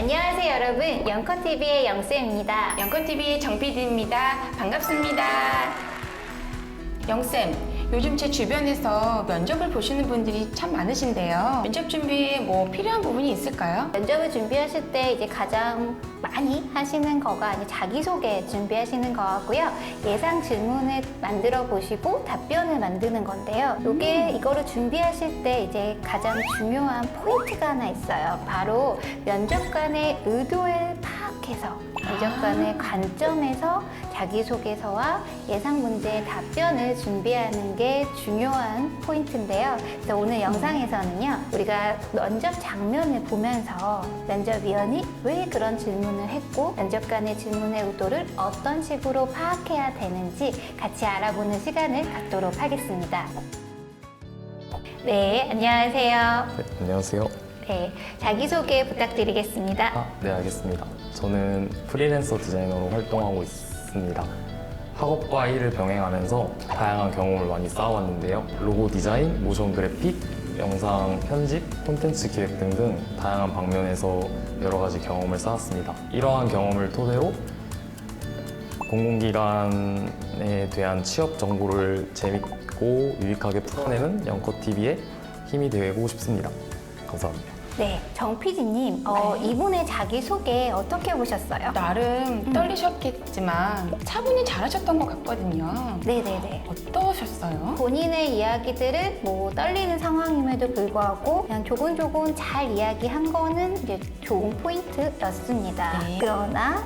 안녕하세요 여러분, 영커TV의 영쌤입니다. 영커TV의 정PD입니다. 반갑습니다. 영쌤, 요즘 제 주변에서 면접을 보시는 분들이 참 많으신데요. 면접 준비에 뭐 필요한 부분이 있을까요? 면접을 준비하실 때 이제 가장 많이 하시는 거가 자기소개 준비하시는 거고요. 예상 질문을 만들어 보시고 답변을 만드는 건데요. 이거를 준비하실 때 이제 가장 중요한 포인트가 하나 있어요. 바로 면접관의 의도를 파악해서 면접관의 관점에서 자기소개서와 예상 문제의 답변을 준비하는 게 중요한 포인트인데요. 그래서 오늘 영상에서는요, 우리가 면접 장면을 보면서 면접위원이 왜 그런 질문을 했고 면접관의 질문의 의도를 어떤 식으로 파악해야 되는지 같이 알아보는 시간을 갖도록 하겠습니다. 네, 안녕하세요. 네, 안녕하세요. 네, 자기소개 부탁드리겠습니다. 네, 알겠습니다. 저는 프리랜서 디자이너로 활동하고 있습니다. 학업과 일을 병행하면서 다양한 경험을 많이 쌓아왔는데요. 로고 디자인, 모션 그래픽, 영상 편집, 콘텐츠 기획 등등 다양한 방면에서 여러 가지 경험을 쌓았습니다. 이러한 경험을 토대로 공공기관에 대한 취업 정보를 재밌고 유익하게 풀어내는 영커TV의 힘이 되고 싶습니다. 감사합니다. 네, 정 PD님, 이분의 자기소개 어떻게 보셨어요? 나름 떨리셨겠지만 차분히 잘하셨던 것 같거든요. 네네네. 어떠셨어요? 본인의 이야기들을 떨리는 상황임에도 불구하고 그냥 조곤조곤 잘 이야기한 거는 이제 좋은 포인트였습니다. 네. 그러나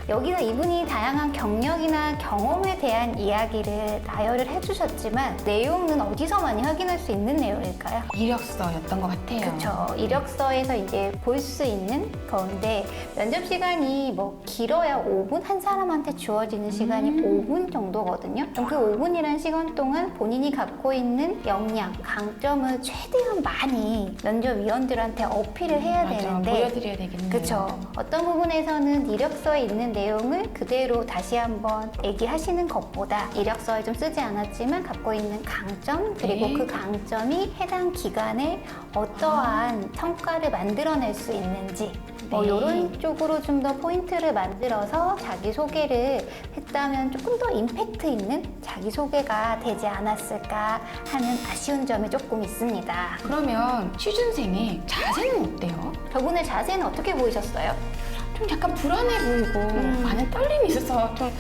여기서 이분이 다양한 경력이나 경험에 대한 이야기를 나열을 해주셨지만 내용은 어디서 많이 확인할 수 있는 내용일까요? 이력서였던 것 같아요. 그렇죠. 이력서에서 이제 볼 수 있는 건데 면접 시간이 길어야 5분? 한 사람한테 주어지는 시간이 5분 정도거든요. 그럼 그 5분이라는 시간 동안 본인이 갖고 있는 역량, 강점을 최대한 많이 면접위원들한테 어필을 해야 되는데 보여드려야 되겠네요. 그렇죠. 어떤 부분에서는 이력서에 있는 내용을 그대로 다시 한번 얘기하시는 것보다 이력서에 좀 쓰지 않았지만 갖고 있는 강점 그리고 네. 그 강점이 해당 기관에 어떠한 성과를 만들어낼 수 있는지 이런 쪽으로 좀 더 포인트를 만들어서 자기소개를 했다면 조금 더 임팩트 있는 자기소개가 되지 않았을까 하는 아쉬운 점이 조금 있습니다. 그러면 취준생의 자세는 어때요? 저분의 자세는 어떻게 보이셨어요? 좀 약간 불안해 보이고 많은 떨림이 있어서 좀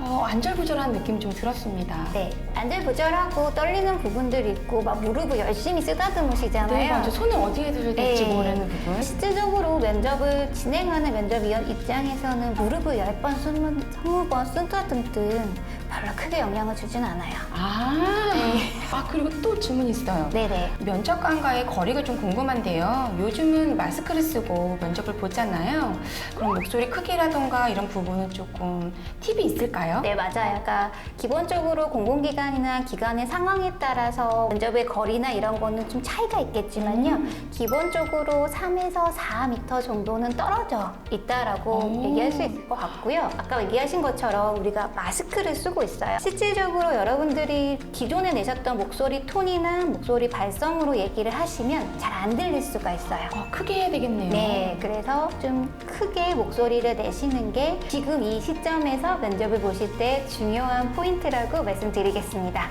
안절부절한 느낌이 좀 들었습니다. 네, 안절부절하고 떨리는 부분들이 있고 무릎을 열심히 쓰다듬으시잖아요. 네, 맞아. 손을 어디에 들어야 될지 네. 모르는 부분. 실질적으로 면접을 진행하는 면접위원 입장에서는 무릎을 10번, 20번 쓰다듬든 별로 크게 영향을 주진 않아요. 그리고 또 질문이 있어요. 네네. 면접관과의 거리가 좀 궁금한데요. 요즘은 마스크를 쓰고 면접을 보잖아요. 그럼 목소리 크기라던가 이런 부분은 조금 팁이 있을까요? 네, 맞아요. 그러니까 기본적으로 공공기관이나 기관의 상황에 따라서 면접의 거리나 이런 거는 좀 차이가 있겠지만요. 기본적으로 3에서 4m 정도는 떨어져 있다라고 얘기할 수 있을 것 같고요. 아까 얘기하신 것처럼 우리가 마스크를 쓰고 있어요. 실질적으로 여러분들이 기존에 내셨던 목소리 톤이나 목소리 발성으로 얘기를 하시면 잘 안 들릴 수가 있어요. 크게 해야 되겠네요. 네, 그래서 좀 크게 목소리를 내시는 게 지금 이 시점에서 면접을 보실 때 중요한 포인트라고 말씀드리겠습니다.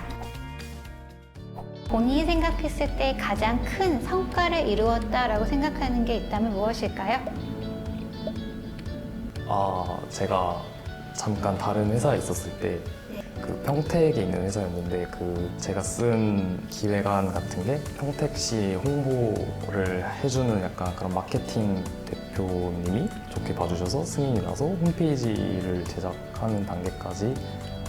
본인이 생각했을 때 가장 큰 성과를 이루었다라고 생각하는 게 있다면 무엇일까요? 제가 잠깐 다른 회사에 있었을 때 그 평택에 있는 회사였는데 제가 쓴 기획안 같은 게 평택시 홍보를 해주는 약간 그런 마케팅 대표님이 좋게 봐주셔서 승인이 나서 홈페이지를 제작하는 단계까지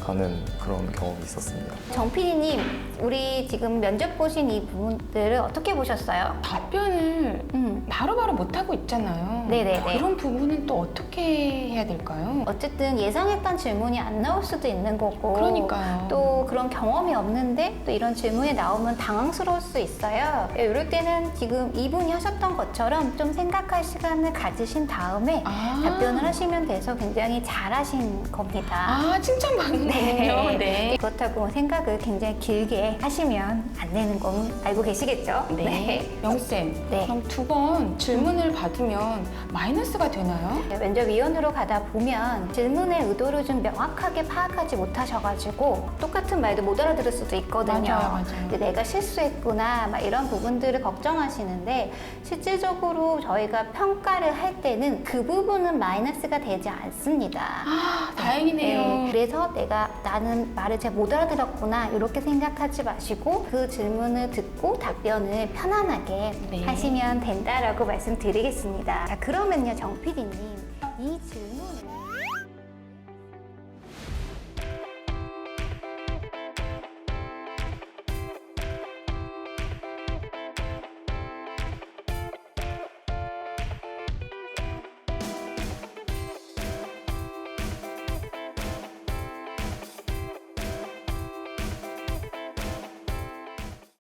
가는 그런 경험이 있었습니다. 정 PD님, 우리 지금 면접 보신 이 부분들을 어떻게 보셨어요? 답변을 바로바로 못하고 있잖아요. 네네네. 그런 부분은 또 어떻게 해야 될까요? 어쨌든 예상했던 질문이 안 나올 수도 있는 거고 그러니까요. 또 그런 경험이 없는데 또 이런 질문이 나오면 당황스러울 수 있어요. 이럴 때는 지금 이분이 하셨던 것처럼 좀 생각할 시간을 가지신 다음에 답변을 하시면 돼서 굉장히 잘하신 겁니다. 칭찬받는 하시는군요. 네. 그렇다고 생각을 굉장히 길게 하시면 안 되는 건 알고 계시겠죠? 네. 영쌤, 네. 그럼 두 번 질문을 받으면 마이너스가 되나요? 면접위원으로 가다 보면 질문의 의도를 좀 명확하게 파악하지 못하셔가지고 똑같은 말도 못 알아들을 수도 있거든요. 맞아요. 근데 내가 실수했구나 막 이런 부분들을 걱정하시는데 실질적으로 저희가 평가를 할 때는 그 부분은 마이너스가 되지 않습니다. 아, 다행이네요. 네, 그래서 나는 말을 잘 못 알아들었구나 이렇게 생각하지 마시고 그 질문을 듣고 답변을 편안하게 네. 하시면 된다라고 말씀드리겠습니다. 자, 그러면요 정 PD님